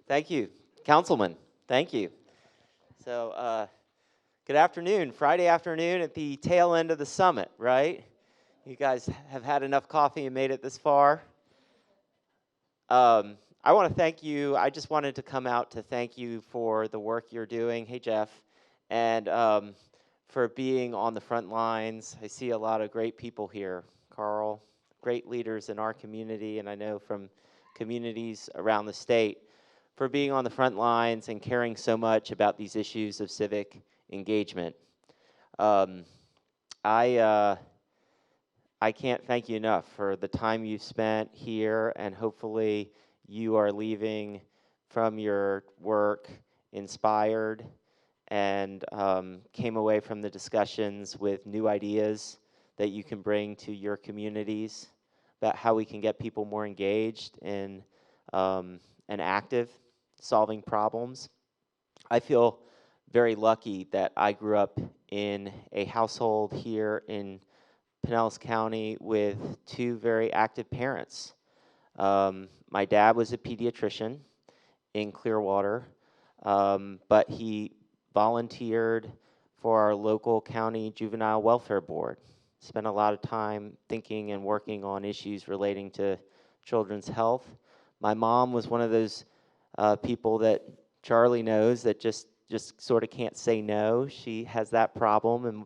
Thank you, Councilman. Thank you. So, good afternoon, Friday afternoon at the tail end of the summit, right? You guys have had enough coffee and made it this far. I want to thank you. I just wanted to come out to thank you for the work you're doing. Hey, Jeff. And for being on the front lines. I see a lot of great people here. Carl, great leaders in our community, and I know from communities around the state, for being on the front lines and caring so much about these issues of civic engagement. Um, I can't thank you enough for the time you've spent here, and hopefully you are leaving from your work inspired and came away from the discussions with new ideas that you can bring to your communities about how we can get people more engaged in and active solving problems. I feel very lucky that I grew up in a household here in Pinellas County with two very active parents. My dad was a pediatrician in Clearwater, but he volunteered for our local county juvenile welfare board. Spent a lot of time thinking and working on issues relating to children's health. My mom was one of those people that Charlie knows that just sort of can't say no. She has that problem and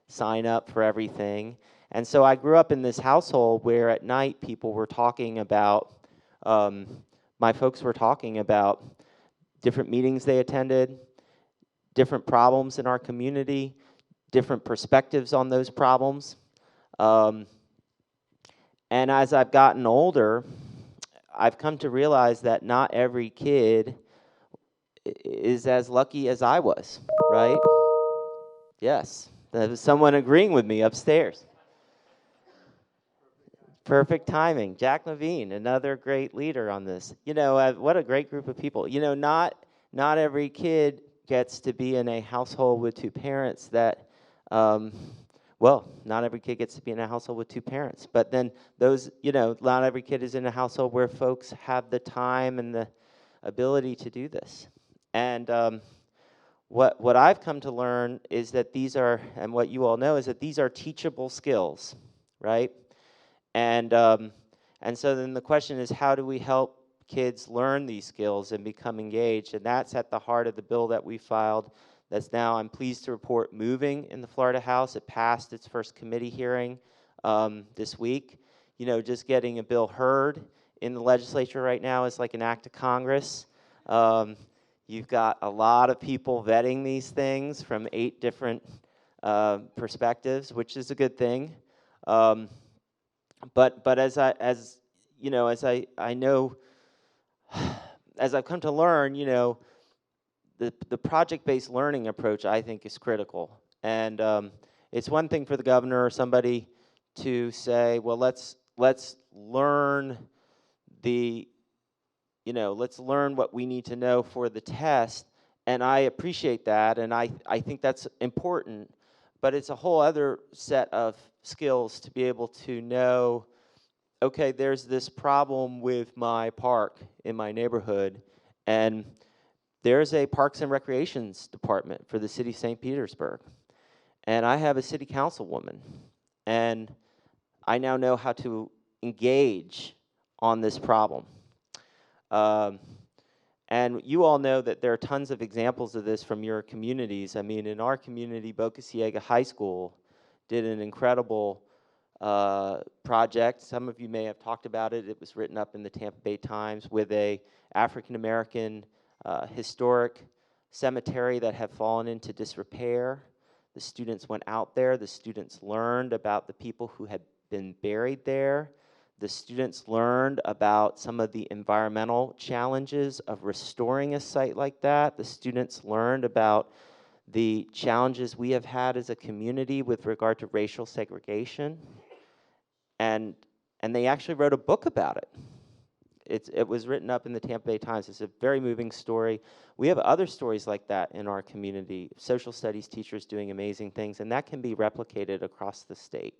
sign up for everything. And so I grew up in this household where at night people were talking about, my folks were talking about different meetings they attended, different problems in our community, different perspectives on those problems. And as I've gotten older, I've come to realize that not every kid is as lucky as I was, right? Yes, there was someone agreeing with me upstairs. Perfect timing. Jack Levine, another great leader on this. You know, what a great group of people. You know, not every kid gets to be in a household with two parents that, well, not every kid gets to be in a household with two parents. But then those, you know, not every kid is in a household where folks have the time and the ability to do this. And what I've come to learn is that these are, and what you all know is that these are teachable skills, right? And so then the question is, how do we help kids learn these skills and become engaged? And that's at the heart of the bill that we filed. That's now, I'm pleased to report, moving in the Florida House. It passed its first committee hearing this week. You know, just getting a bill heard in the legislature right now is like an act of Congress. You've got a lot of people vetting these things from 8 different perspectives, which is a good thing. But as I know, as I've come to learn, you know, the project-based learning approach I think is critical. And it's one thing for the governor or somebody to say, well, let's learn let's learn what we need to know for the test. And I appreciate that, and I think that's important. But it's a whole other set of skills to be able to know, okay, there's this problem with my park in my neighborhood, and there's a Parks and Recreations department for the city of St. Petersburg. And I have a city councilwoman, and I now know how to engage on this problem. And you all know that there are tons of examples of this from your communities. I mean, in our community, Boca Ciega High School did an incredible project. Some of you may have talked about it. It was written up in the Tampa Bay Times with a African-American historic cemetery that had fallen into disrepair. The students went out there. The students learned about the people who had been buried there. The students learned about some of the environmental challenges of restoring a site like that. The students learned about the challenges we have had as a community with regard to racial segregation. And they actually wrote a book about it. It was written up in the Tampa Bay Times. It's a very moving story. We have other stories like that in our community, social studies teachers doing amazing things, and that can be replicated across the state.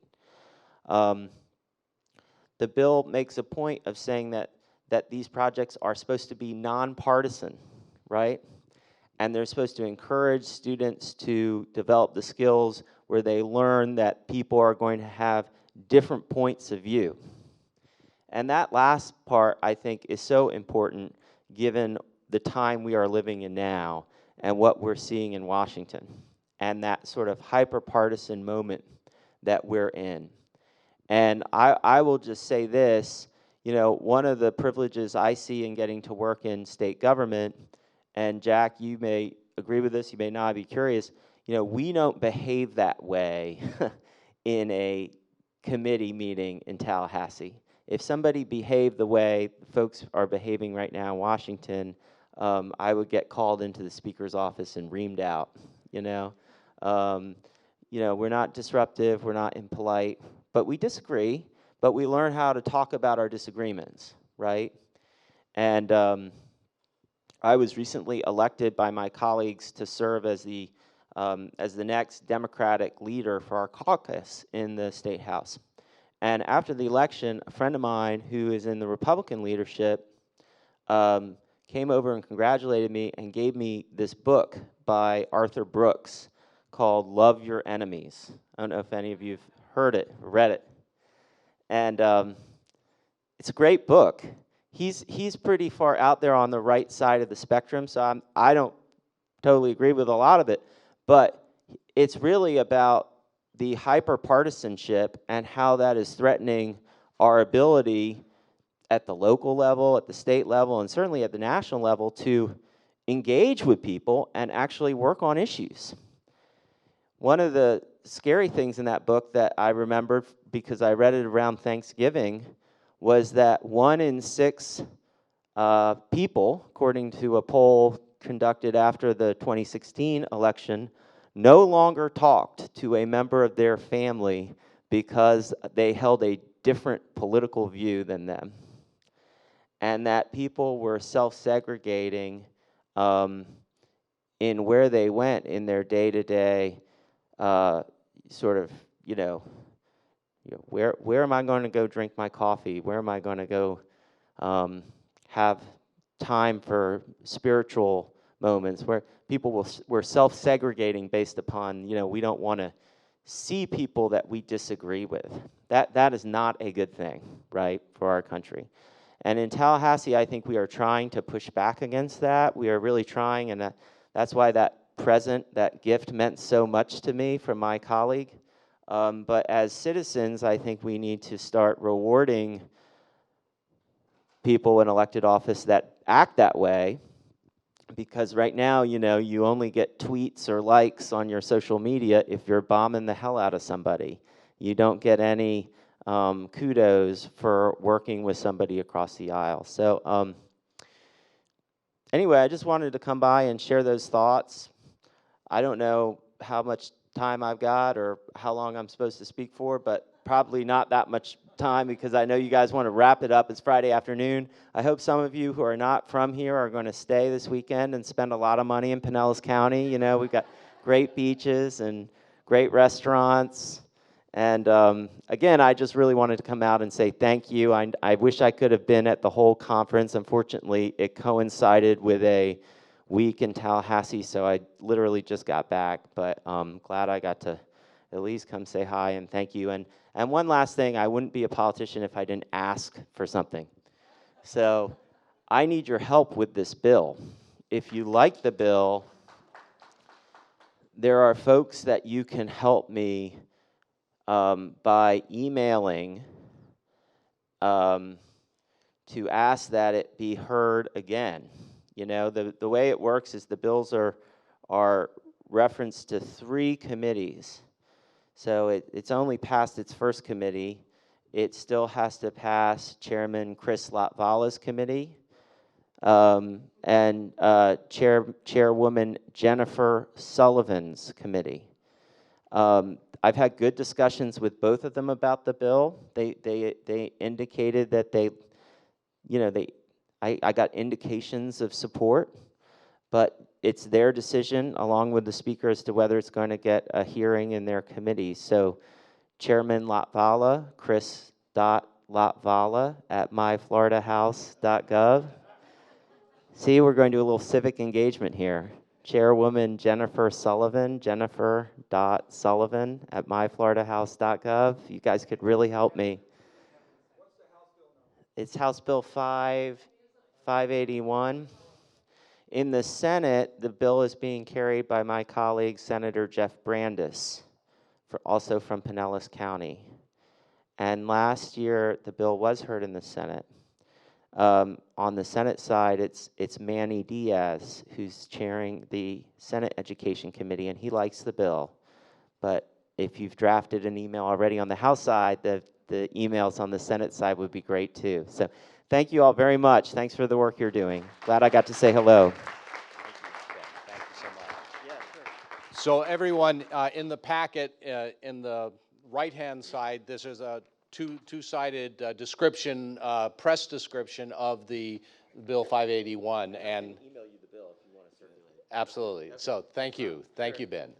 The bill makes a point of saying that that these projects are supposed to be nonpartisan, right? And they're supposed to encourage students to develop the skills where they learn that people are going to have different points of view. And that last part, I think, is so important given the time we are living in now and what we're seeing in Washington and that sort of hyper-partisan moment that we're in. And I will just say this, you know, one of the privileges I see in getting to work in state government, and Jack, you may agree with this, you may not, be curious, you know, we don't behave that way in a committee meeting in Tallahassee. If somebody behaved the way folks are behaving right now in Washington, I would get called into the speaker's office and reamed out, you know. We're not disruptive, we're not impolite, but we disagree, but we learn how to talk about our disagreements, right? And I was recently elected by my colleagues to serve as the next Democratic leader for our caucus in the State House. And after the election, a friend of mine who is in the Republican leadership came over and congratulated me and gave me this book by Arthur Brooks called Love Your Enemies. I don't know if any of you have heard it or read it. And it's a great book. He's pretty far out there on the right side of the spectrum, so I don't totally agree with a lot of it, but it's really about the hyper-partisanship and how that is threatening our ability at the local level, at the state level, and certainly at the national level to engage with people and actually work on issues. One of the scary things in that book that I remembered, because I read it around Thanksgiving, was that 1 in 6 people, according to a poll conducted after the 2016 election, no longer talked to a member of their family because they held a different political view than them. And that people were self-segregating in where they went in their day-to-day sort of, where am I going to go drink my coffee? Where am I going to go have time for spiritual moments, where people were self-segregating based upon, we don't want to see people that we disagree with. That is not a good thing, right, for our country. And in Tallahassee, I think we are trying to push back against that. We are really trying, and that's why that present, that gift meant so much to me from my colleague. But as citizens, I think we need to start rewarding people in elected office that act that way, because right now, you only get tweets or likes on your social media if you're bombing the hell out of somebody. You don't get any kudos for working with somebody across the aisle. So anyway, I just wanted to come by and share those thoughts. I don't know how much time I've got or how long I'm supposed to speak for, but probably not that much time, because I know you guys want to wrap it up. It's Friday afternoon. I hope some of you who are not from here are going to stay this weekend and spend a lot of money in Pinellas County. We've got great beaches and great restaurants. And again, I just really wanted to come out and say thank you. I wish I could have been at the whole conference. Unfortunately, it coincided with a week in Tallahassee, so I literally just got back. But glad I got to at least come say hi and thank you. And one last thing, I wouldn't be a politician if I didn't ask for something. So I need your help with this bill. If you like the bill, there are folks that you can help me by emailing to ask that it be heard again. The way it works is the bills are referenced to 3 committees. So it's only passed its first committee. It still has to pass Chairman Chris Latvala's committee and Chairwoman Jennifer Sullivan's committee. I've had good discussions with both of them about the bill. They indicated that I got indications of support, but it's their decision, along with the speaker, as to whether it's going to get a hearing in their committee. So Chairman Latvala, Chris Latvala at myfloridahouse.gov. See, we're going to do a little civic engagement here. Chairwoman Jennifer Sullivan, jennifer.sullivan at myfloridahouse.gov. You guys could really help me. It's House Bill 581. In the Senate, the bill is being carried by my colleague, Senator Jeff Brandes, also from Pinellas County. And last year, the bill was heard in the Senate. On the Senate side, it's Manny Diaz who's chairing the Senate Education Committee, and he likes the bill. But if you've drafted an email already on the House side, the emails on the Senate side would be great too. So thank you all very much. Thanks for the work you're doing. Glad I got to say hello. Thank you so much. Yeah, sure. So everyone, in the packet, in the right-hand side, this is a two-sided description, press description of the Bill 581. And I can email you the bill if you want to circulate it. Absolutely. So thank you. Thank you, Ben.